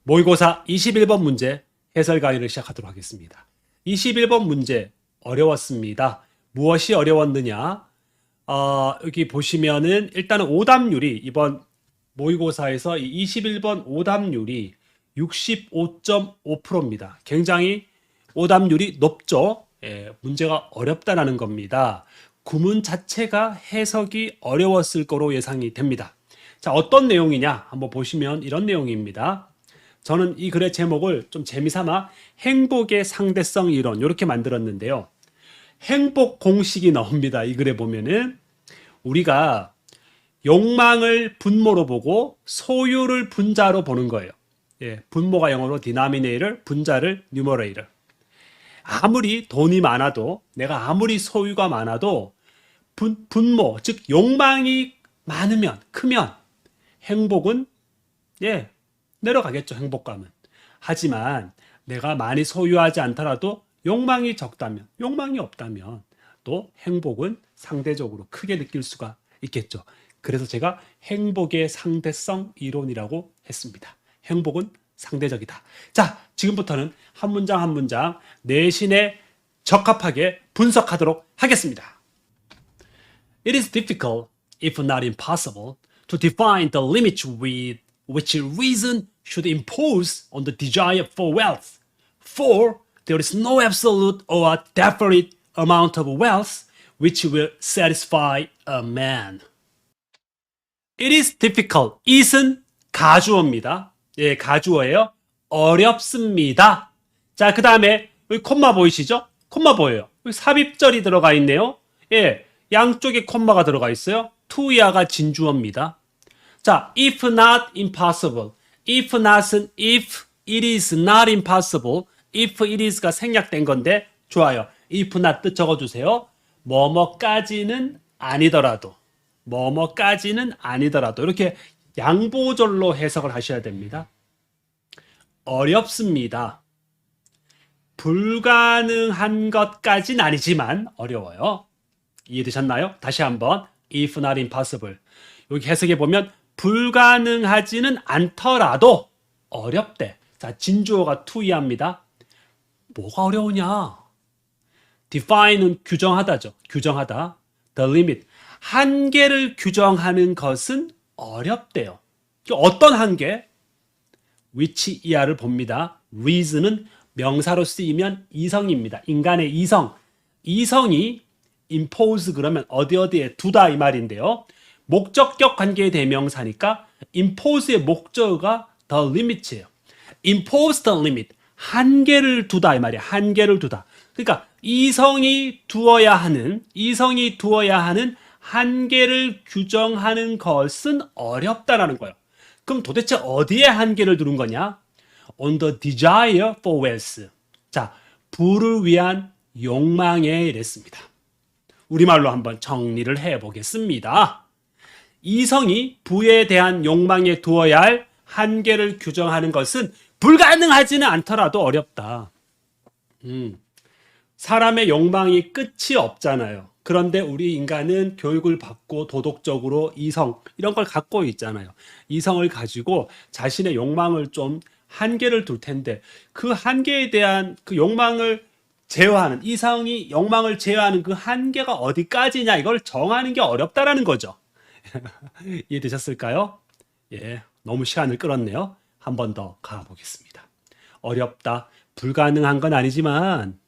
모의고사 21번 문제 해설 강의를 시작하도록 하겠습니다. 21번 문제 어려웠습니다. 무엇이 어려웠느냐? 여기 보시면은 일단은 오답률이 이번 모의고사에서 이 21번 오답률이 65.5%입니다. 굉장히 오답률이 높죠. 문제가 어렵다라는 겁니다. 구문 자체가 해석이 어려웠을 거로 예상이 됩니다. 자, 어떤 내용이냐? 한번 보시면 이런 내용입니다. 저는 이 글의 제목을 좀 재미삼아 행복의 상대성 이론 이렇게 만들었는데요. 행복 공식이 나옵니다. 이 글에 보면은 우리가 욕망을 분모로 보고 소유를 분자로 보는 거예요. 분모가 영어로 denominator, 분자를 numerator. 아무리 돈이 많아도 내가 아무리 소유가 많아도 분모, 즉 욕망이 많으면 크면 행복은 내려가겠죠. 행복감은. 하지만 내가 많이 소유하지 않더라도 욕망이 적다면, 욕망이 없다면 또 행복은 상대적으로 크게 느낄 수가 있겠죠. 그래서 제가 행복의 상대성 이론이라고 했습니다. 행복은 상대적이다. 자, 지금부터는 한 문장 한 문장 내신에 적합하게 분석하도록 하겠습니다. It is difficult, if not impossible, to define the limits with which reason should impose on the desire for wealth. For there is no absolute or definite amount of wealth which will satisfy a man. It is difficult. it은 가주어입니다. 가주어예요. 어렵습니다. 자, 그 다음에 여기 콤마 보이시죠? 콤마 보여요. 여기 삽입절이 들어가 있네요. 양쪽에 콤마가 들어가 있어요. to야가 진주어입니다. 자, if not impossible. if not은 if it is not impossible. if it is가 생략된 건데 좋아요. if not 뜻 적어주세요. 뭐뭐까지는 아니더라도 뭐뭐까지는 아니더라도 이렇게 양보절로 해석을 하셔야 됩니다. 어렵습니다. 불가능한 것까지는 아니지만 어려워요. 이해되셨나요? 다시 한번 if not impossible. 여기 해석해 보면 불가능하지는 않더라도 어렵대. 자, 진주어가 to야입니다. 뭐가 어려우냐? define은 규정하다죠. 규정하다. the limit. 한계를 규정하는 것은 어렵대요. 어떤 한계? which 이하를 봅니다. reason은 명사로 쓰이면 이성입니다. 인간의 이성. 이성이 impose 그러면 어디에 두다 이 말인데요. 목적격 관계의 대명사니까 impose의 목적어가 the limit이에요. impose the limit. 한계를 두다 이 말이야. 한계를 두다. 그러니까 이성이 두어야 하는 한계를 규정하는 것은 어렵다라는 거예요. 그럼 도대체 어디에 한계를 두는 거냐? On the desire for wealth. 자, 부를 위한 욕망에 이랬습니다. 우리말로 한번 정리를 해보겠습니다. 이성이 부에 대한 욕망에 두어야 할 한계를 규정하는 것은 불가능하지는 않더라도 어렵다. 사람의 욕망이 끝이 없잖아요. 그런데 우리 인간은 교육을 받고 도덕적으로 이성 이런 걸 갖고 있잖아요. 이성을 가지고 자신의 욕망을 좀 한계를 둘 텐데 그 한계에 대한 그 욕망을 제어하는 이성이 욕망을 제어하는 그 한계가 어디까지냐 이걸 정하는 게 어렵다라는 거죠. 이해되셨을까요? 너무 시간을 끌었네요. 한 번 더 가보겠습니다. 어렵다. 불가능한 건 아니지만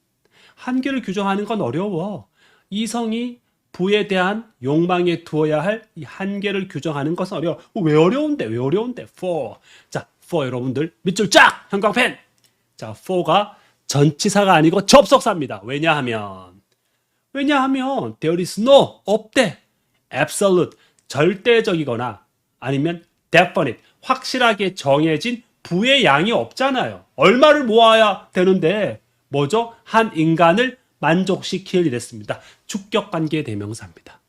한계를 규정하는 건 어려워. 이성이 부에 대한 욕망에 두어야 할 이 한계를 규정하는 것은 어려워. 왜 어려운데? for. 자, for 여러분들 밑줄 쫙! 형광펜! 자, for가 전치사가 아니고 접속사입니다. 왜냐하면 there is no, 없대. absolute, 절대적이거나 아니면 definite, 확실하게 정해진 부의 양이 없잖아요. 얼마를 모아야 되는데 뭐죠? 한 인간을 만족시킬 이랬습니다. 주격관계 대명사입니다.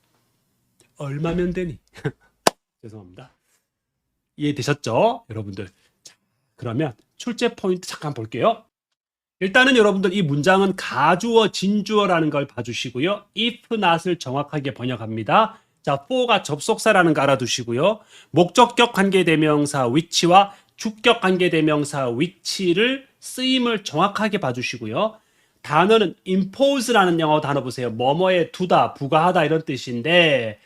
얼마면 되니? 죄송합니다. 이해되셨죠? 여러분들. 자, 그러면 출제 포인트 잠깐 볼게요. 일단은 여러분들 이 문장은 가주어, 진주어라는 걸 봐주시고요. if not을 정확하게 번역합니다. 자, for가 접속사라는 거 알아두시고요. 목적격 관계대명사 which와 주격 관계대명사 위치를 쓰임을 정확하게 봐주시고요. 단어는 impose라는 영어 단어 보세요. 뭐뭐에 두다, 부과하다 이런 뜻인데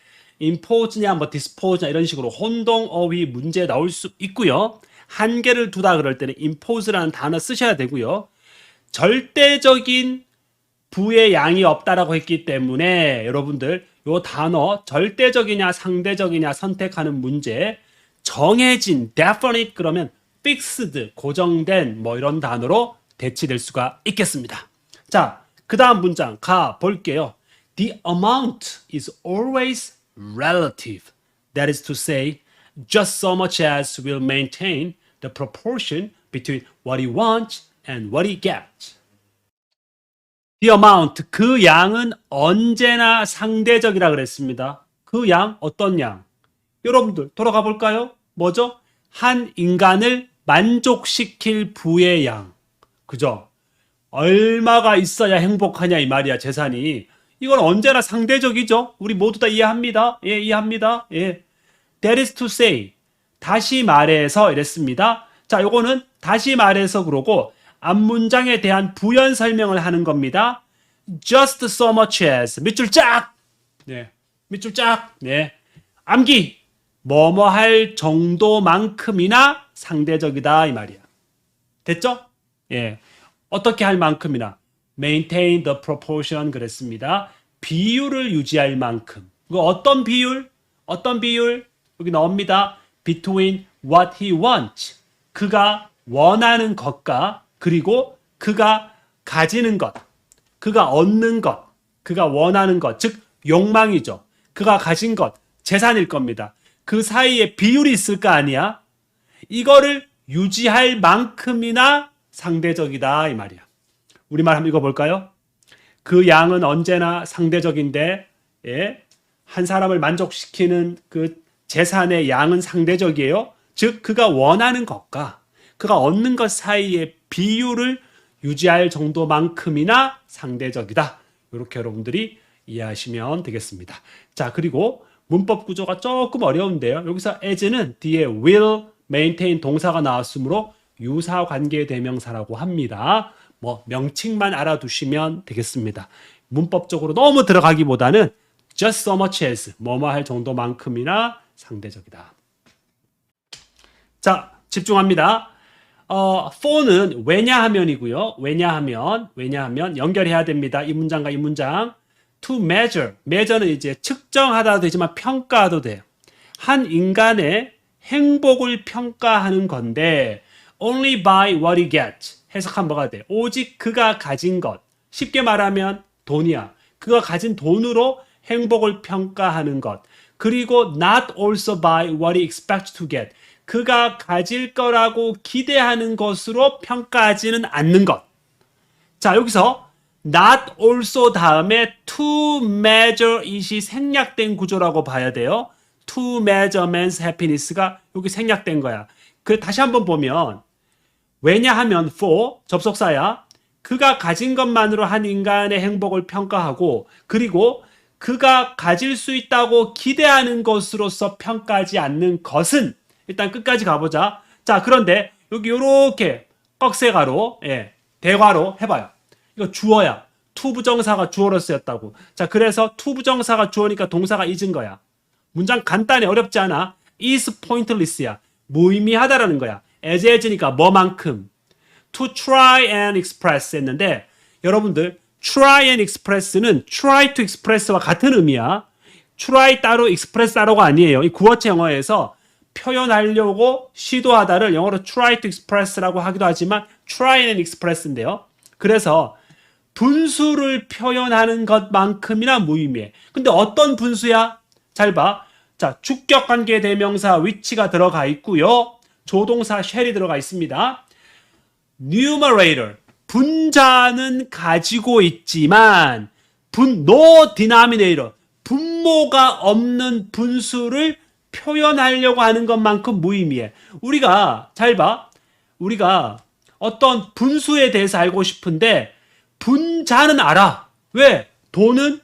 impose냐 뭐 dispose냐 이런 식으로 혼동어휘 문제 나올 수 있고요. 한계를 두다 그럴 때는 impose라는 단어 쓰셔야 되고요. 절대적인 부의 양이 없다라고 했기 때문에 여러분들 요 단어 절대적이냐 상대적이냐 선택하는 문제 정해진 definite 그러면 fixed 고정된 뭐 이런 단어로 대치될 수가 있겠습니다. 자, 그 다음 문장 가 볼게요. The amount is always relative. That is to say, just so much as will maintain the proportion between what he wants and what he gets. The amount, 그 양은 언제나 상대적이라 그랬습니다. 그 양, 어떤 양? 여러분들 돌아가 볼까요? 뭐죠? 한 인간을 만족시킬 부의 양. 그죠? 얼마가 있어야 행복하냐 이 말이야, 재산이. 이건 언제나 상대적이죠. 우리 모두 다 이해합니다. 예, 이해합니다. 예. That is to say, 다시 말해서 이랬습니다. 자, 요거는 다시 말해서 그러고 앞문장에 대한 부연 설명을 하는 겁니다. Just so much as 밑줄 짝. 네. 밑줄 짝. 네. 암기. 뭐뭐 할 정도만큼이나 상대적이다 이 말이야. 됐죠? 예. 어떻게 할 만큼이나 maintain the proportion 그랬습니다. 비율을 유지할 만큼. 그 어떤 비율? 어떤 비율? 여기 나옵니다. between what he wants. 그가 원하는 것과 그리고 그가 가지는 것, 그가 얻는 것, 그가 원하는 것, 즉 욕망이죠. 그가 가진 것, 재산일 겁니다. 그 사이에 비율이 있을 거 아니야? 이거를 유지할 만큼이나 상대적이다 이 말이야. 우리말 한번 읽어볼까요? 그 양은 언제나 상대적인데 예? 한 사람을 만족시키는 그 재산의 양은 상대적이에요. 즉 그가 원하는 것과 그가 얻는 것 사이의 비율을 유지할 정도만큼이나 상대적이다. 이렇게 여러분들이 이해하시면 되겠습니다. 자, 그리고 문법 구조가 조금 어려운데요. 여기서 as는 뒤에 will, maintain 동사가 나왔으므로 유사관계 대명사라고 합니다. 뭐 명칭만 알아두시면 되겠습니다. 문법적으로 너무 들어가기보다는 just so much as 뭐뭐 할 정도만큼이나 상대적이다. 자, 집중합니다. for는 왜냐하면이고요. 왜냐하면 연결해야 됩니다. 이 문장과 이 문장. to measure. measure는 이제 측정하다도 되지만 평가도 돼요. 한 인간의 행복을 평가하는 건데 only by what he gets. 해석하면 뭐가 돼? 오직 그가 가진 것. 쉽게 말하면 돈이야. 그가 가진 돈으로 행복을 평가하는 것. 그리고 not also by what he expects to get. 그가 가질 거라고 기대하는 것으로 평가하지는 않는 것. 자, 여기서 not also 다음에 to measure it이 생략된 구조라고 봐야 돼요. to measure man's happiness가 여기 생략된 거야. 그 다시 한번 보면 왜냐하면 for 접속사야. 그가 가진 것만으로 한 인간의 행복을 평가하고 그리고 그가 가질 수 있다고 기대하는 것으로서 평가하지 않는 것은 일단 끝까지 가보자. 자, 그런데 여기 요렇게 꺽쇠가로 대괄호 해봐요. 이거 주어야. 투부정사가 주어로 쓰였다고. 자, 그래서 투부정사가 주어니까 동사가 is인 거야. 문장 간단해 어렵지 않아. is pointless야. 무의미하다라는 거야. as니까 뭐만큼. to try and express 했는데 여러분들 try and express는 try to express와 같은 의미야. try 따로 express 따로가 아니에요. 이 구어체 영어에서 표현하려고 시도하다를 영어로 try to express라고 하기도 하지만 try and express인데요. 그래서 분수를 표현하는 것만큼이나 무의미해. 근데 어떤 분수야? 잘 봐. 자, 주격 관계 대명사 위치가 들어가 있고요. 조동사 shall이 들어가 있습니다. numerator 분자는 가지고 있지만 no denominator 분모가 없는 분수를 표현하려고 하는 것만큼 무의미해. 우리가 잘 봐. 우리가 어떤 분수에 대해서 알고 싶은데 분자는 알아. 왜? 돈은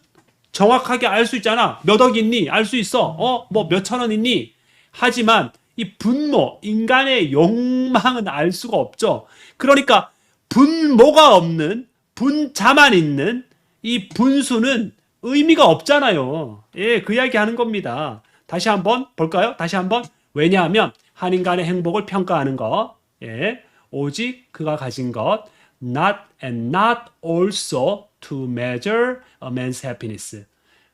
정확하게 알 수 있잖아. 몇 억 있니? 알 수 있어. 뭐 몇천 원 있니? 하지만 이 분노, 인간의 욕망은 알 수가 없죠. 그러니까 분모가 없는, 분자만 있는 이 분수는 의미가 없잖아요. 예, 그 이야기 하는 겁니다. 다시 한번 볼까요? 다시 한번. 왜냐하면 한 인간의 행복을 평가하는 것, 예, 오직 그가 가진 것, not and not also to measure a man's happiness.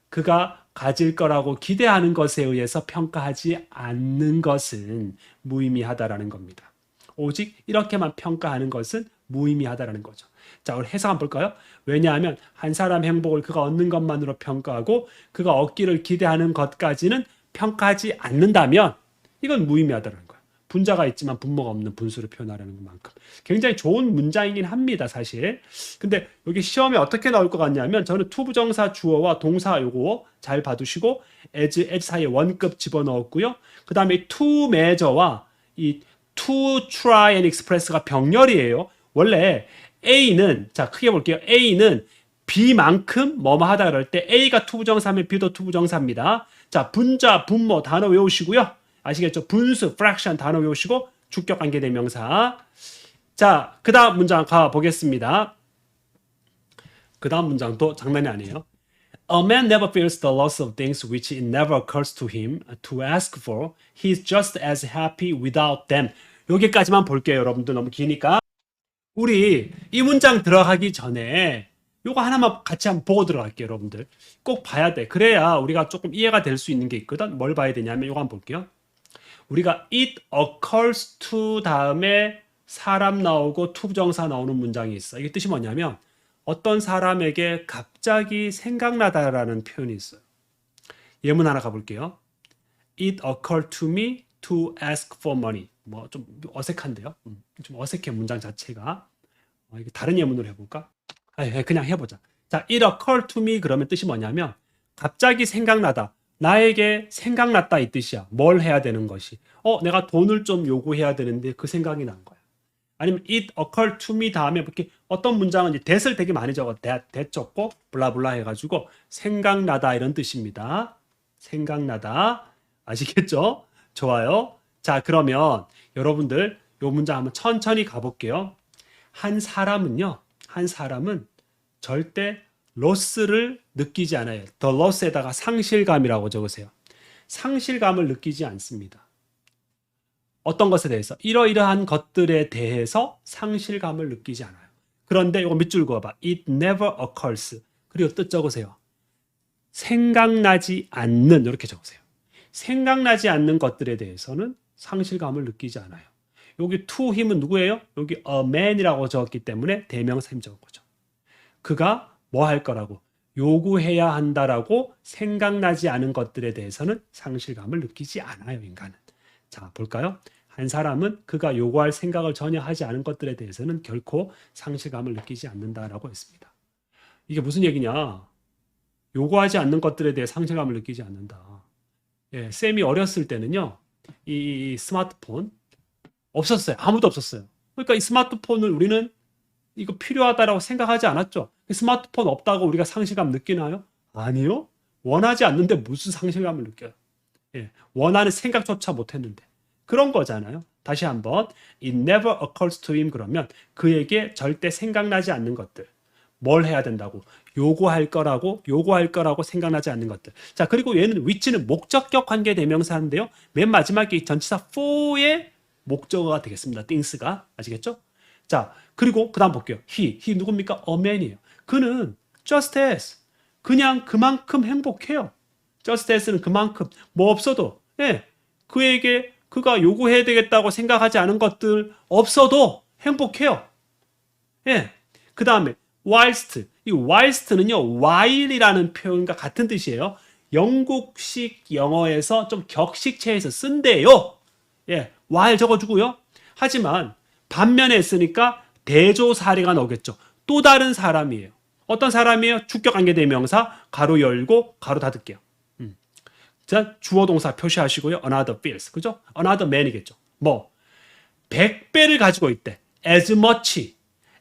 그가 가질 거라고 기대하는 것에 의해서 평가하지 않는 것은 무의미하다라는 겁니다. 오직 이렇게만 평가하는 것은 무의미하다라는 거죠. 자, 우리 해석 한번 볼까요? 왜냐하면 한 사람 행복을 그가 얻는 것만으로 평가하고 그가 얻기를 기대하는 것까지는 평가하지 않는다면 이건 무의미하다는 거예요. 분자가 있지만 분모가 없는 분수를 표현하려는 것만큼. 굉장히 좋은 문장이긴 합니다, 사실. 근데 여기 시험에 어떻게 나올 것 같냐면 저는 투부정사 주어와 동사 요거 잘 봐두시고 as 사이에 원급 집어넣었고요. 그 다음에 to measure와 이 to try and express가 병렬이에요. 원래 A는, 자, 크게 볼게요. A는 B만큼 뭐뭐 하다 그럴 때 A가 투부정사면 B도 투부정사입니다. 자, 분자, 분모 단어 외우시고요. 아시겠죠? 분수, fraction 단어 외우시고 주격 관계대명사. 자, 그 다음 문장 가보겠습니다. 그 다음 문장도 장난이 아니에요. A man never feels the loss of things which it never occurs to him to ask for. He's just as happy without them. 여기까지만 볼게요, 여러분들. 너무 기니까. 우리 이 문장 들어가기 전에 요거 하나만 같이 한번 보고 들어갈게요, 여러분들. 꼭 봐야 돼. 그래야 우리가 조금 이해가 될 수 있는 게 있거든. 뭘 봐야 되냐면 요거 한번 볼게요. 우리가 it occurs to 다음에 사람 나오고 투부정사 나오는 문장이 있어. 이게 뜻이 뭐냐면 어떤 사람에게 갑자기 생각나다라는 표현이 있어요. 예문 하나 가볼게요. It occurred to me to ask for money. 뭐 좀 어색한데요. 좀 어색해 문장 자체가. 이게 다른 예문으로 해볼까? 그냥 해보자. 자, it occurred to me 그러면 뜻이 뭐냐면 갑자기 생각나다. 나에게 생각났다 이 뜻이야. 뭘 해야 되는 것이. 내가 돈을 좀 요구해야 되는데 그 생각이 난 거야. 아니면 it occurred to me 다음에 이렇게 어떤 문장은 이제 that을 되게 많이 적어. that 적고 블라블라 해가지고 생각나다 이런 뜻입니다. 생각나다. 아시겠죠? 좋아요. 자, 그러면 여러분들 요 문장 한번 천천히 가볼게요. 한 사람은 절대 로스를 느끼지 않아요. the loss에다가 상실감이라고 적으세요. 상실감을 느끼지 않습니다. 어떤 것에 대해서? 이러이러한 것들에 대해서 상실감을 느끼지 않아요. 그런데 이거 밑줄 그어봐. It never occurs. 그리고 뜻 적으세요. 생각나지 않는 이렇게 적으세요. 생각나지 않는 것들에 대해서는 상실감을 느끼지 않아요. 여기 to him은 누구예요? 여기 a man이라고 적었기 때문에 대명사 힘 적은 거죠. 그가 뭐 할 거라고? 요구해야 한다라고 생각나지 않은 것들에 대해서는 상실감을 느끼지 않아요, 인간은. 자, 볼까요? 한 사람은 그가 요구할 생각을 전혀 하지 않은 것들에 대해서는 결코 상실감을 느끼지 않는다라고 했습니다. 이게 무슨 얘기냐? 요구하지 않는 것들에 대해 상실감을 느끼지 않는다. 예, 쌤이 어렸을 때는요, 이 스마트폰 없었어요. 아무도 없었어요. 그러니까 이 스마트폰을 우리는 이거 필요하다라고 생각하지 않았죠. 스마트폰 없다고 우리가 상실감 느끼나요? 아니요. 원하지 않는데 무슨 상실감을 느껴요. 예, 원하는 생각조차 못했는데. 그런 거잖아요. 다시 한번 It never occurs to him 그러면 그에게 절대 생각나지 않는 것들. 뭘 해야 된다고? 요구할 거라고 생각나지 않는 것들. 자, 그리고 얘는 which는 목적격 관계 대명사인데요. 맨 마지막에 전치사 for의 목적어가 되겠습니다. things가. 아시겠죠? 자, 그리고 그 다음 볼게요. he 누굽니까? a man이에요. 그는 just as 그냥 그만큼 행복해요. just as는 그만큼 뭐 없어도 그에게 그가 요구해야 되겠다고 생각하지 않은 것들 없어도 행복해요. 그 다음에 whilst 이 whilst는요 while이라는 표현과 같은 뜻이에요. 영국식 영어에서 좀 격식체에서 쓴대요. while 적어주고요. 하지만 반면에 쓰니까 대조사례가 나오겠죠. 또 다른 사람이에요. 어떤 사람이에요? 주격관계대명사 가로 열고 가로 닫을게요. 자, 주어 동사 표시하시고요. Another feels. 그죠? Another man이겠죠. 뭐 100배를 가지고 있대. As much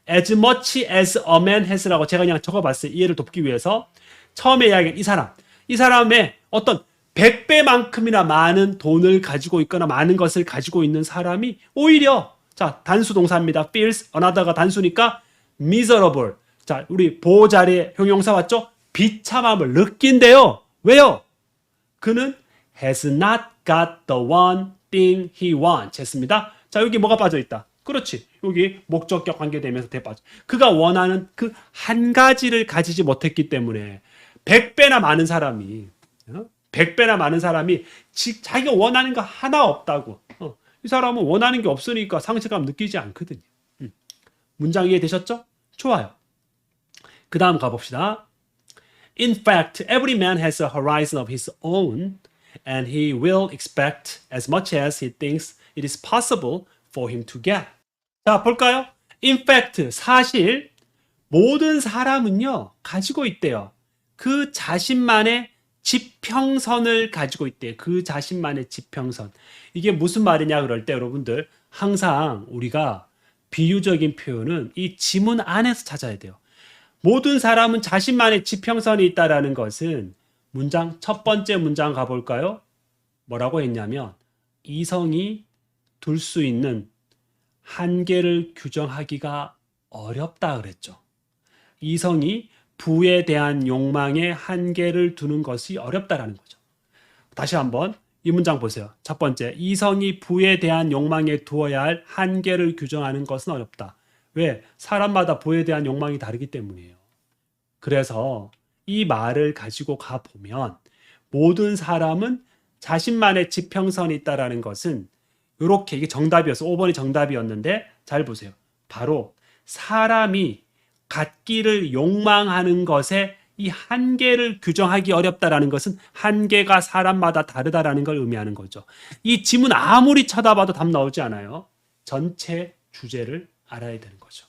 as a man has라고 제가 그냥 적어봤어요. 이해를 돕기 위해서. 처음에 이야기한 이 사람의 어떤 100배만큼이나 많은 돈을 가지고 있거나 많은 것을 가지고 있는 사람이 오히려 자, 단수 동사입니다. feels another가 단수니까 miserable. 자, 우리 보호자리에 형용사 왔죠? 비참함을 느낀대요. 왜요? 그는 has not got the one thing he wants 했습니다. 자, 여기 뭐가 빠져 있다? 그렇지. 여기 목적격 관계되면서 대 빠져. 그가 원하는 그 한 가지를 가지지 못했기 때문에 100배나 많은 사람이 100배나 많은 사람이 자기가 원하는 거 하나 없다고. 이 사람은 원하는 게 없으니까 상실감 느끼지 않거든요. 문장 이해되셨죠? 좋아요. 그 다음 가봅시다. In fact, every man has a horizon of his own, and he will expect as much as he thinks it is possible for him to get. 자, 볼까요? In fact, 사실 모든 사람은요, 가지고 있대요. 그 자신만의 지평선을 가지고 있대요. 그 자신만의 지평선. 이게 무슨 말이냐 그럴 때 여러분들 항상 우리가 비유적인 표현은 이 지문 안에서 찾아야 돼요. 모든 사람은 자신만의 지평선이 있다라는 것은 문장 첫 번째 문장 가볼까요? 뭐라고 했냐면 이성이 둘 수 있는 한계를 규정하기가 어렵다 그랬죠. 이성이 부에 대한 욕망의 한계를 두는 것이 어렵다라는 거죠. 다시 한번 이 문장 보세요. 첫 번째, 이성이 부에 대한 욕망에 두어야 할 한계를 규정하는 것은 어렵다. 왜? 사람마다 부에 대한 욕망이 다르기 때문이에요. 그래서 이 말을 가지고 가보면 모든 사람은 자신만의 지평선이 있다라는 것은 이렇게 이게 정답이었어. 5번이 정답이었는데 잘 보세요. 바로 사람이 갖기를 욕망하는 것에 이 한계를 규정하기 어렵다라는 것은 한계가 사람마다 다르다라는 걸 의미하는 거죠. 이 지문 아무리 쳐다봐도 답 나오지 않아요. 전체 주제를 알아야 되는 거죠.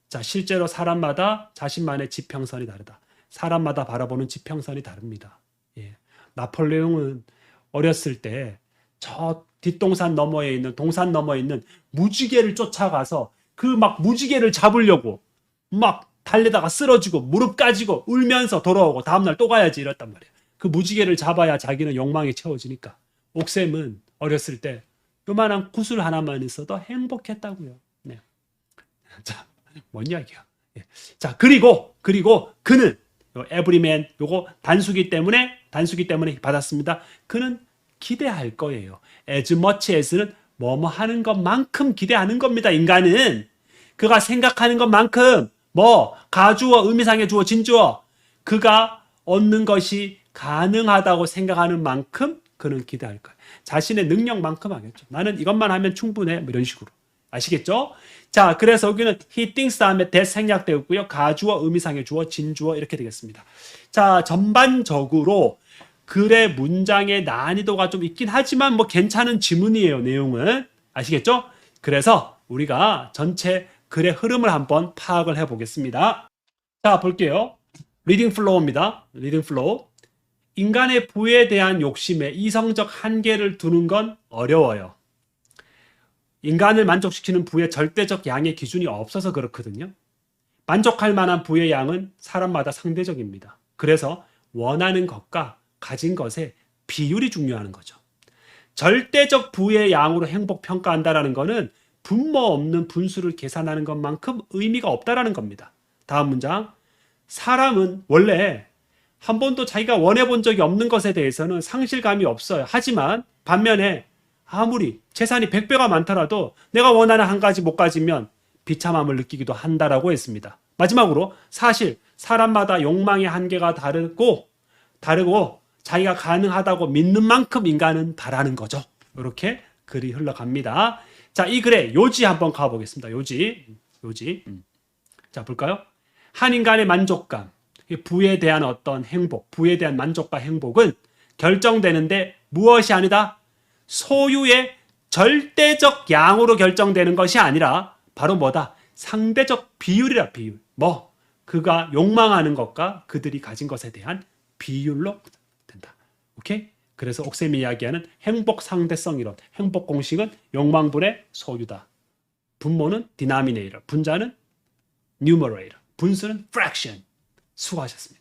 자, 실제로 사람마다 자신만의 지평선이 다르다. 사람마다 바라보는 지평선이 다릅니다. 예. 나폴레옹은 어렸을 때 저 뒷동산 너머에 있는 동산 너머에 있는 무지개를 쫓아가서 그 막 무지개를 잡으려고 막 달리다가 쓰러지고 무릎 까지고 울면서 돌아오고 다음날 또 가야지 이랬단 말이에요. 그 무지개를 잡아야 자기는 욕망이 채워지니까. 옥쌤은 어렸을 때 요만한 구슬 하나만 있어도 행복했다고요. 네. 자, 뭔 이야기야. 예. 자, 그리고 그는 everyman 요거 단수기 때문에 받았습니다. 그는 기대할 거예요. as much as는 뭐뭐 하는 것만큼 기대하는 겁니다. 인간은 그가 생각하는 것만큼 뭐 가주어, 의미상의 주어, 진주어 그가 얻는 것이 가능하다고 생각하는 만큼 그는 기대할 거예요. 자신의 능력만큼 하겠죠. 나는 이것만 하면 충분해. 뭐 이런 식으로. 아시겠죠? 자, 그래서 여기는 he thinks 다음에 that 생략되어 있고요. 가주어, 의미상의 주어, 진주어 이렇게 되겠습니다. 자, 전반적으로 글의 문장의 난이도가 좀 있긴 하지만 뭐 괜찮은 지문이에요. 내용은. 아시겠죠? 그래서 우리가 전체 글의 흐름을 한번 파악을 해보겠습니다. 자, 볼게요. 리딩 플로우입니다. 리딩 플로우. 인간의 부에 대한 욕심에 이성적 한계를 두는 건 어려워요. 인간을 만족시키는 부의 절대적 양의 기준이 없어서 그렇거든요. 만족할 만한 부의 양은 사람마다 상대적입니다. 그래서 원하는 것과 가진 것의 비율이 중요한 거죠. 절대적 부의 양으로 행복 평가한다라는 것은 분모 없는 분수를 계산하는 것만큼 의미가 없다라는 겁니다. 다음 문장. 사람은 원래 한 번도 자기가 원해본 적이 없는 것에 대해서는 상실감이 없어요. 하지만 반면에 아무리 재산이 100배가 많더라도 내가 원하는 한 가지 못 가지면 비참함을 느끼기도 한다라고 했습니다. 마지막으로 사실 사람마다 욕망의 한계가 다르고 자기가 가능하다고 믿는 만큼 인간은 바라는 거죠. 이렇게 글이 흘러갑니다. 자, 이 글의 요지 한번 가보겠습니다. 요지. 자, 볼까요? 한 인간의 만족감, 부에 대한 어떤 행복, 부에 대한 만족과 행복은 결정되는데 무엇이 아니다? 소유의 절대적 양으로 결정되는 것이 아니라 바로 뭐다? 상대적 비율이라 비율. 뭐? 그가 욕망하는 것과 그들이 가진 것에 대한 비율로 된다. 오케이? 그래서 옥쌤이 이야기하는 행복 상대성 이론. 행복 공식은 욕망분의 소유다. 분모는 denominator. 분자는 numerator. 분수는 fraction. 수고하셨습니다.